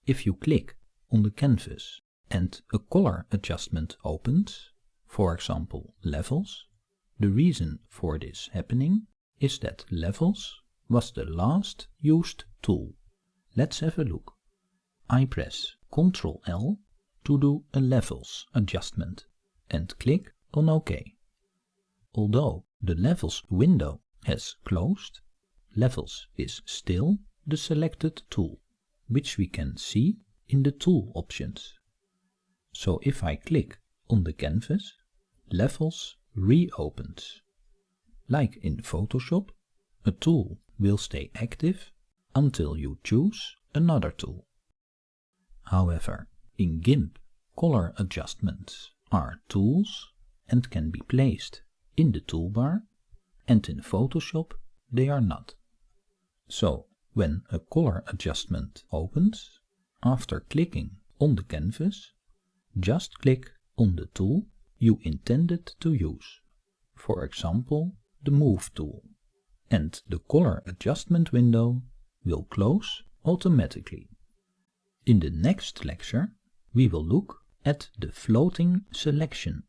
If you click on the canvas and a color adjustment opens, for example Levels, the reason for this happening is that Levels was the last used tool. Let's have a look. I press Ctrl L to do a Levels adjustment and click on OK. Although the Levels window has closed, Levels is still the selected tool, which we can see in the tool options. So if I click on the canvas, Levels reopens. Like in Photoshop, a tool will stay active until you choose another tool. However, in GIMP, color adjustments are tools and can be placed in the toolbar, and in Photoshop they are not. So, when a color adjustment opens, after clicking on the canvas, just click on the tool you intended to use, for example the Move tool, and the color adjustment window will close automatically. In the next lecture we will look at the floating selection